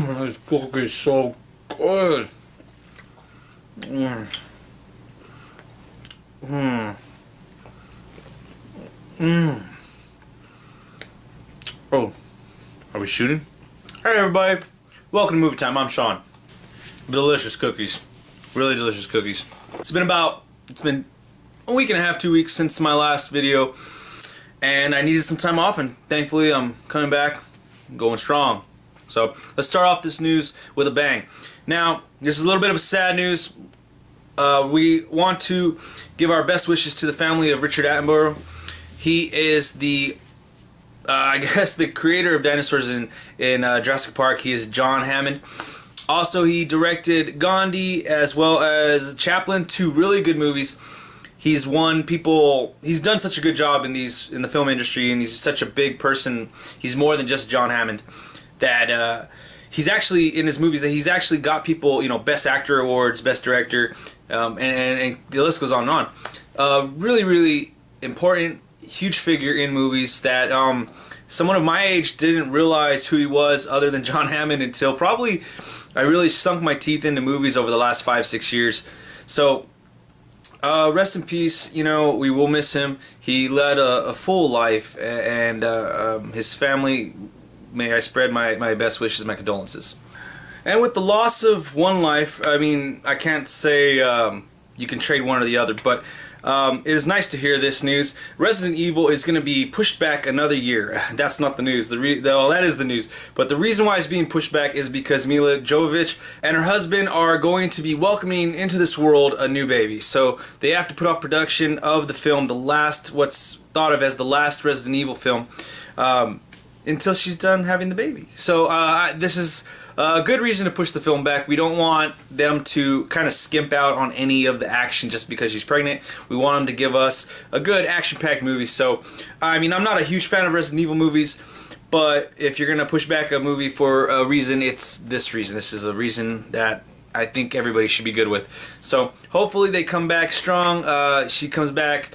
This book is so good. Mm. Mm. Mm. Oh, are we shooting? Hey everybody, welcome to Movie Time. I'm Sean. Delicious cookies, really delicious cookies. It's been a week and a half, 2 weeks since my last video, and I needed some time off, and thankfully I'm coming back, going strong. So let's start off this news with a bang. Now, this is a little bit of sad news. We want to give our best wishes to the family of Richard Attenborough. He is the, I guess, the creator of dinosaurs in Jurassic Park. He is John Hammond. Also, he directed Gandhi as well as Chaplin, two really good movies. He's done such a good job in the film industry, and he's such a big person. He's more than just John Hammond. That he's actually, in his movies, that he's actually got people, Best Actor awards, Best Director, and the list goes on and on. Really, really important, huge figure in movies that someone of my age didn't realize who he was other than John Hammond until probably I really sunk my teeth into movies over the last 5-6 years. So rest in peace. We will miss him. He led a full life, and his family, may I spread my best wishes and my condolences. And with the loss of one life, I mean, I can't say you can trade one or the other, but it is nice to hear this news. Resident Evil is going to be pushed back another year. That's not the news. Well, that is the news. But the reason why it's being pushed back is because Mila Jovovich and her husband are going to be welcoming into this world a new baby. So they have to put off production of the film, what's thought of as the last Resident Evil film, until she's done having the baby. So this is a good reason to push the film back. We don't want them to kind of skimp out on any of the action just because she's pregnant. We want them to give us a good action-packed movie. So, I mean, I'm not a huge fan of Resident Evil movies, but if you're going to push back a movie for a reason, it's this reason. This is a reason that I think everybody should be good with. So, hopefully they come back strong. She comes back,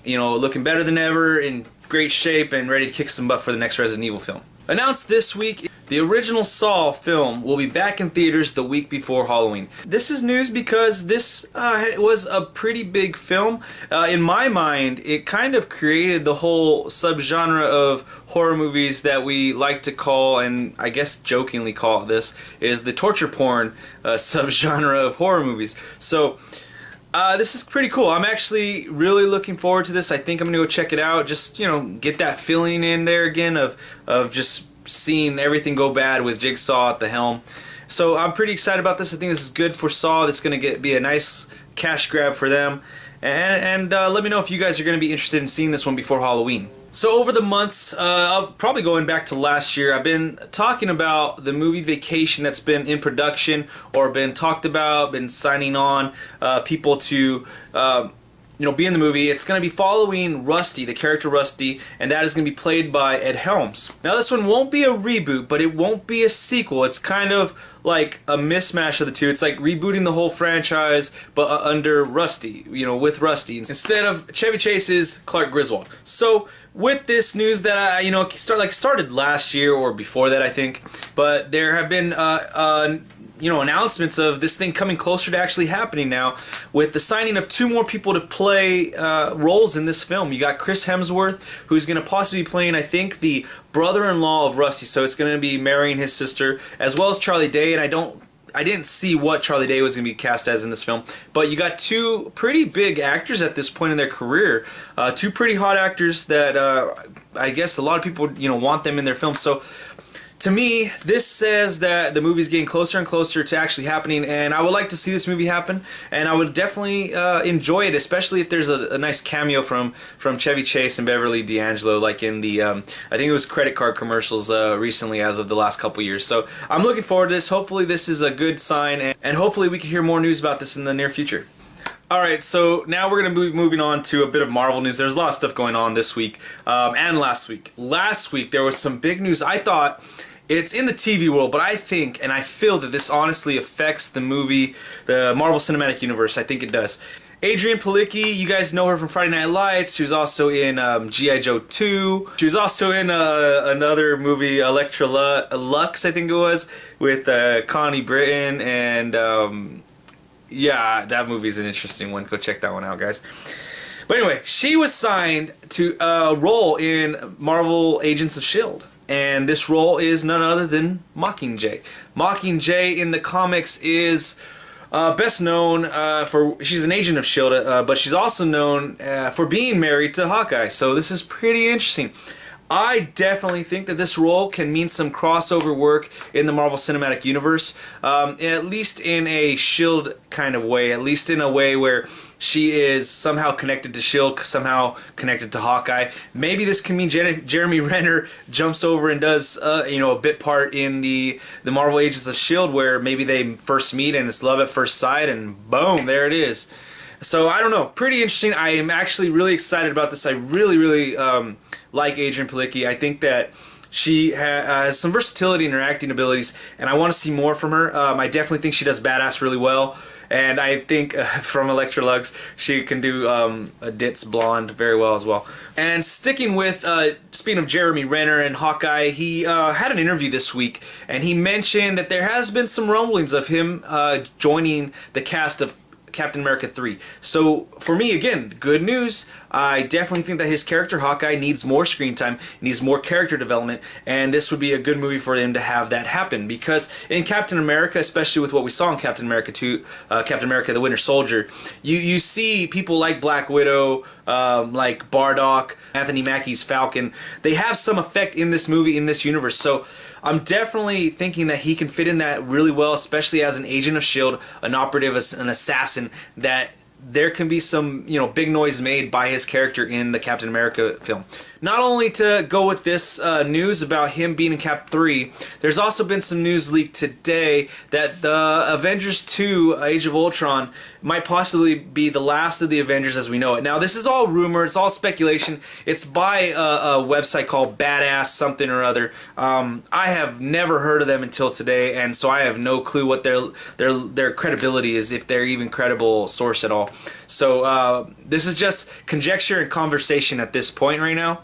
looking better than ever, in great shape, and ready to kick some butt for the next Resident Evil film. Announced this week, the original Saw film will be back in theaters the week before Halloween. This is news because this was a pretty big film. In my mind, it kind of created the whole subgenre of horror movies that we like to call, and I guess jokingly call this, is the torture porn subgenre of horror movies. So, this is pretty cool. I'm actually really looking forward to this. I think I'm going to go check it out. Just, get that feeling in there again of just seeing everything go bad with Jigsaw at the helm. So I'm pretty excited about this. I think this is good for Saw. This is going to be a nice cash grab for them. And let me know if you guys are going to be interested in seeing this one before Halloween. So over the months, probably going back to last year, I've been talking about the movie Vacation that's been in production or been talked about, been signing on people to be in the movie. It's going to be following Rusty, the character Rusty, and that is going to be played by Ed Helms. Now this one won't be a reboot, but it won't be a sequel. It's kind of like a mismatch of the two. It's like rebooting the whole franchise, but under Rusty, with Rusty, instead of Chevy Chase's Clark Griswold. So with this news that started last year or before that, I think, but there have been announcements of this thing coming closer to actually happening now, with the signing of 2 more people to play roles in this film. You got Chris Hemsworth, who's going to possibly be playing, I think, the brother-in-law of Rusty, so it's going to be marrying his sister, as well as Charlie Day, and I didn't see what Charlie Day was going to be cast as in this film, but you got 2 pretty big actors at this point in their career, 2 pretty hot actors that I guess a lot of people want them in their films. So to me, this says that the movie's getting closer and closer to actually happening, and I would like to see this movie happen, and I would definitely enjoy it, especially if there's a nice cameo from Chevy Chase and Beverly D'Angelo, like in the, I think it was credit card commercials recently as of the last couple years. So I'm looking forward to this. Hopefully this is a good sign, and hopefully we can hear more news about this in the near future. Alright, so now we're going to be moving on to a bit of Marvel news. There's a lot of stuff going on this week and last week. Last week there was some big news. I thought it's in the TV world, but I think and I feel that this honestly affects the movie, the Marvel Cinematic Universe. I think it does. Adrianne Palicki, you guys know her from Friday Night Lights. She was also in G.I. Joe 2. She was also in another movie, Electra Lux, I think it was, with Connie Britton. And yeah, that movie's an interesting one. Go check that one out, guys. But anyway, she was signed to a role in Marvel Agents of S.H.I.E.L.D. And this role is none other than Mockingjay. Mockingjay in the comics is best known for, she's an agent of S.H.I.E.L.D., but she's also known for being married to Hawkeye. So this is pretty interesting. I definitely think that this role can mean some crossover work in the Marvel Cinematic Universe, at least in a S.H.I.E.L.D. kind of way, at least in a way where she is somehow connected to S.H.I.E.L.D., somehow connected to Hawkeye. Maybe this can mean Jeremy Renner jumps over and does a bit part in the Marvel Agents of S.H.I.E.L.D., where maybe they first meet and it's love at first sight, and boom, there it is. So I don't know, pretty interesting. I am actually really excited about this. I really like Adrianne Palicki. I think that she has some versatility in her acting abilities, and I want to see more from her. I definitely think she does badass really well, and I think from Electra Lux, she can do a ditz blonde very well as well. And sticking with, speaking of Jeremy Renner and Hawkeye, he had an interview this week, and he mentioned that there has been some rumblings of him joining the cast of Captain America 3. So for me, again, good news. I definitely think that his character Hawkeye needs more screen time, needs more character development, and this would be a good movie for him to have that happen, because in Captain America, especially with what we saw in Captain America 2, Captain America the Winter Soldier, you see people like Black Widow, like Bardock, Anthony Mackie's Falcon. They have some effect in this movie, in this universe. So I'm definitely thinking that he can fit in that really well, especially as an agent of S.H.I.E.L.D., an operative, an assassin, that there can be some, big noise made by his character in the Captain America film. Not only to go with this news about him being in Cap 3, there's also been some news leaked today that the Avengers 2 Age of Ultron might possibly be the last of the Avengers as we know it. Now, this is all rumor, it's all speculation. It's by a website called Badass something or other. I have never heard of them until today, and so I have no clue what their credibility is, if they're even credible source at all. So this is just conjecture and conversation at this point right now.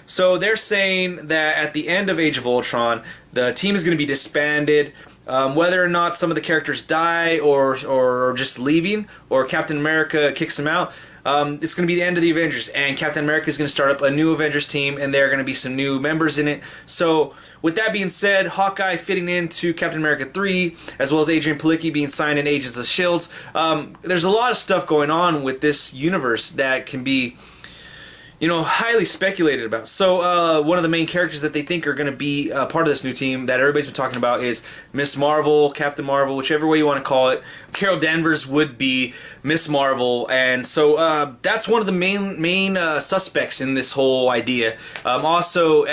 So they're saying that at the end of Age of Ultron, the team is going to be disbanded. Whether or not some of the characters die or just leaving, or Captain America kicks them out, it's going to be the end of the Avengers, and Captain America is going to start up a new Avengers team, and there are going to be some new members in it. So with that being said, Hawkeye fitting into Captain America 3, as well as Adrianne Palicki being signed in Agents of S.H.I.E.L.D., there's a lot of stuff going on with this universe that can be highly speculated about. So one of the main characters that they think are going to be part of this new team that everybody's been talking about is Miss Marvel, Captain Marvel, whichever way you want to call it. Carol Danvers would be Miss Marvel, and so that's one of the main suspects in this whole idea. Also,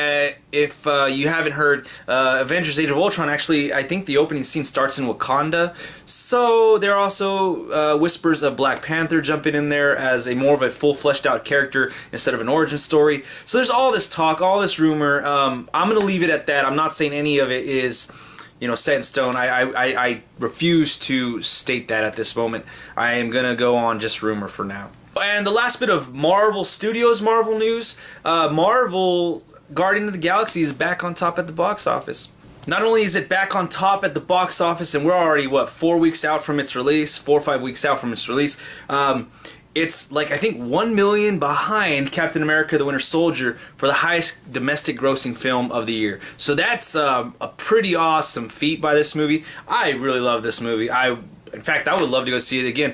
if you haven't heard, Avengers Age of Ultron, actually, I think the opening scene starts in Wakanda. So there are also whispers of Black Panther jumping in there as a more of a full fleshed out character instead of an origin story. So there's all this talk, all this rumor. I'm going to leave it at that. I'm not saying any of it is set in stone. I refuse to state that at this moment. I am going to go on just rumor for now. And the last bit of Marvel Studios Marvel news, Marvel Guardian of the Galaxy is back on top at the box office. Not only is it back on top at the box office, and we're already, 4 weeks out from its release, 4 or 5 weeks out from its release, it's I think 1 million behind Captain America the Winter Soldier for the highest domestic grossing film of the year. So that's a pretty awesome feat by this movie. I really love this movie. In fact, I would love to go see it again.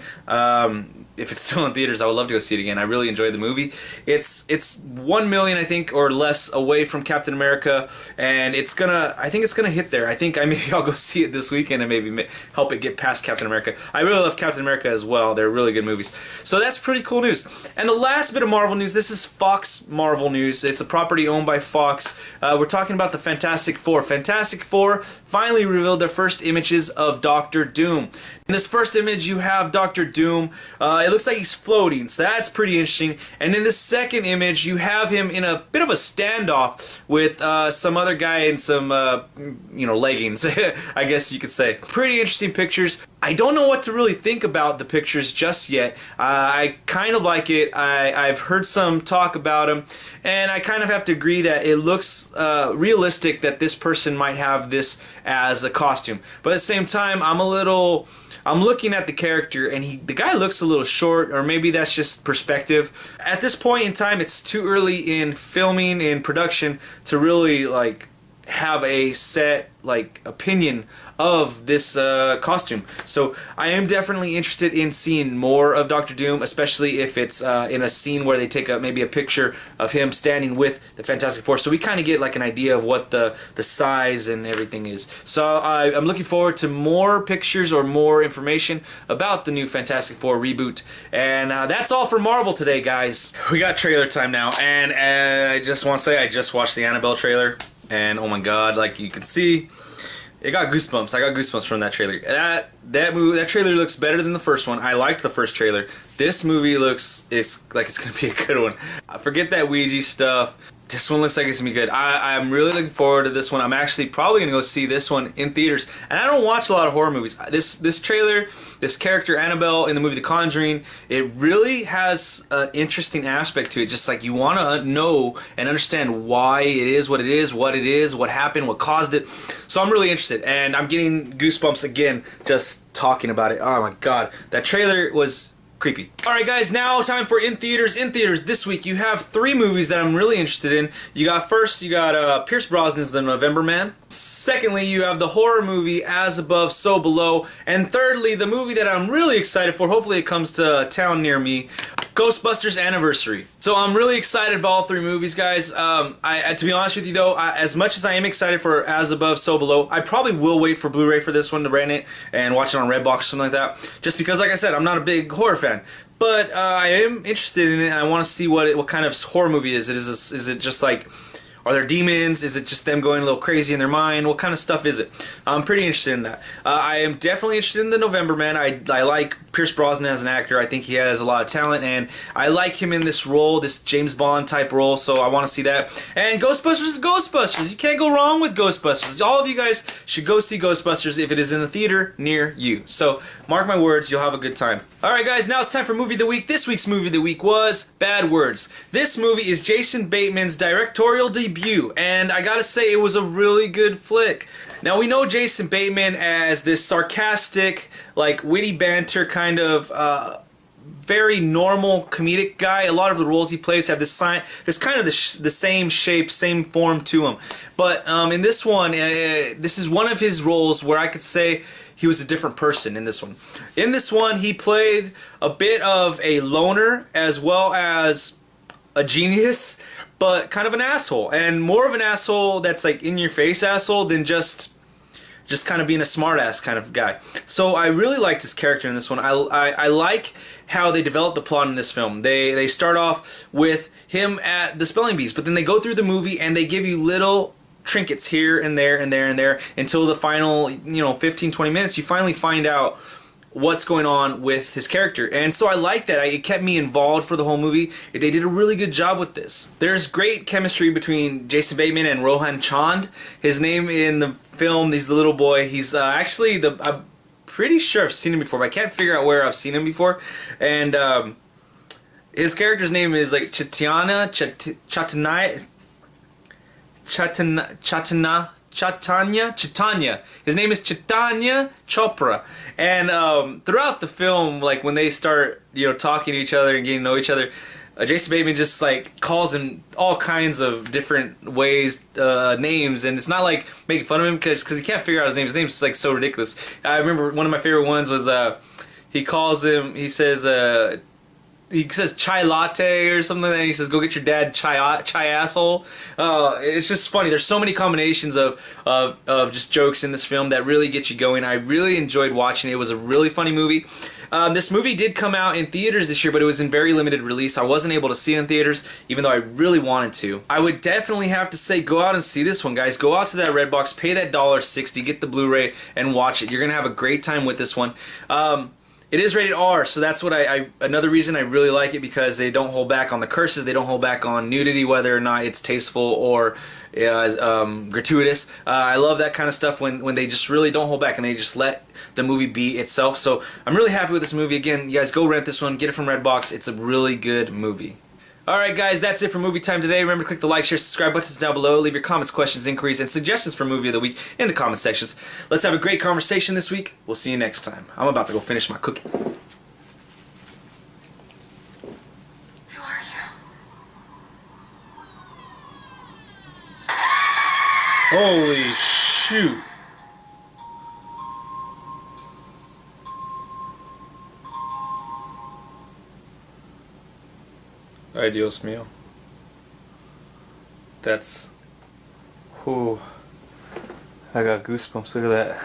If it's still in theaters, I would love to go see it again. I really enjoyed the movie. It's 1 million, I think, or less away from Captain America, and I think it's gonna hit there. I think I'll go see it this weekend and maybe help it get past Captain America. I really love Captain America as well. They're really good movies. So that's pretty cool news. And the last bit of Marvel news, this is Fox Marvel news. It's a property owned by Fox. We're talking about the Fantastic Four. Fantastic Four finally revealed their first images of Doctor Doom. In this first image, you have Doctor Doom. It looks like he's floating, so that's pretty interesting. And in the second image, you have him in a bit of a standoff with some other guy in some, leggings, I guess you could say. Pretty interesting pictures. I don't know what to really think about the pictures just yet. I kind of like it. I've heard some talk about them, and I kind of have to agree that it looks realistic that this person might have this as a costume. But at the same time, I'm looking at the character, and the guy looks a little short, or maybe that's just perspective. At this point in time, it's too early in filming and production to really like have a set like opinion of this costume. So I am definitely interested in seeing more of Doctor Doom, especially if it's in a scene where they take maybe a picture of him standing with the Fantastic Four, so we kind of get like an idea of what the size and everything is. So I'm looking forward to more pictures or more information about the new Fantastic Four reboot. And that's all for Marvel today, guys. We got trailer time now, and I just want to say I just watched the Annabelle trailer, and oh my god, like you can see, it got goosebumps. I got goosebumps from that trailer. That trailer looks better than the first one. I liked the first trailer. This movie looks like it's gonna be a good one. Forget that Ouija stuff. This one looks like it's gonna be good. I'm really looking forward to this one. I'm actually probably gonna go see this one in theaters. And I don't watch a lot of horror movies. This trailer, this character Annabelle in the movie The Conjuring, it really has an interesting aspect to it. Just like you want to know and understand why it is, what happened, what caused it. So I'm really interested, and I'm getting goosebumps again just talking about it. Oh my god, that trailer was creepy. Alright guys, now time for In Theaters. In Theaters this week you have 3 movies that I'm really interested in. First you got Pierce Brosnan's The November Man. Secondly, you have the horror movie As Above, So Below. And thirdly, the movie that I'm really excited for, hopefully it comes to a town near me, Ghostbusters Anniversary. So I'm really excited about all 3 movies, guys. To be honest with you though, as much as I am excited for As Above, So Below, I probably will wait for Blu-ray for this one to rent it and watch it on Redbox or something like that. Just because, like I said, I'm not a big horror fan. But I am interested in it, and I want to see what kind of horror movie is it. Is it just like, are there demons? Is it just them going a little crazy in their mind? What kind of stuff is it? I'm pretty interested in that. I am definitely interested in The November Man. I like Pierce Brosnan as an actor. I think he has a lot of talent, and I like him in this role, this James Bond type role, so I want to see that. And Ghostbusters is Ghostbusters. You can't go wrong with Ghostbusters. All of you guys should go see Ghostbusters if it is in a theater near you. So mark my words, you'll have a good time. Alright guys, now it's time for Movie of the Week. This week's Movie of the Week was Bad Words. This movie is Jason Bateman's directorial debut, and I gotta say it was a really good flick. Now we know Jason Bateman as this sarcastic, like witty banter kind of very normal comedic guy. A lot of the roles he plays have this kind of the same shape, same form to them. But in this one, this is one of his roles where I could say he was a different person in this one. In this one, he played a bit of a loner as well as a genius, but kind of an asshole, and more of an asshole that's like in your face asshole than just kind of being a smartass kind of guy. So I really liked his character in this one. I like how they developed the plot in this film. They start off with him at the spelling bees, but then they go through the movie and they give you little trinkets here and there and there and there until the final 15-20 minutes you finally find out what's going on with his character. And so I like that. It kept me involved for the whole movie. They did a really good job with this. There's great chemistry between Jason Bateman and Rohan Chand. His name in the film, he's the little boy. He's actually I'm pretty sure I've seen him before, but I can't figure out where I've seen him before. And his character's name is like Chaitanya. His name is Chaitanya Chopra. And throughout the film, like when they start, talking to each other and getting to know each other, Jason Bateman just like calls him all kinds of different ways, names, and it's not like making fun of him because he can't figure out his name. His name's like so ridiculous. I remember one of my favorite ones was he says chai latte or something, and he says go get your dad chai asshole. It's just funny. There's so many combinations of just jokes in this film that really get you going. I really enjoyed watching it. It was a really funny movie. This movie did come out in theaters this year, but it was in very limited release. I wasn't able to see it in theaters, even though I really wanted to. I would definitely have to say go out and see this one, guys. Go out to that Redbox, pay that $1.60, get the Blu-ray, and watch it. You're going to have a great time with this one. It is rated R, so that's what another reason I really like it, because they don't hold back on the curses, they don't hold back on nudity, whether or not it's tasteful or gratuitous. I love that kind of stuff when they just really don't hold back and they just let the movie be itself. So I'm really happy with this movie. Again, you guys go rent this one, get it from Redbox. It's a really good movie. Alright guys, that's it for Movie Time today. Remember to click the like, share, subscribe buttons down below. Leave your comments, questions, inquiries, and suggestions for Movie of the Week in the comment sections. Let's have a great conversation this week. We'll see you next time. I'm about to go finish my cookie. Who are you? Holy shoot. Ay, Dios mío. That's... Whew. I got goosebumps. Look at that.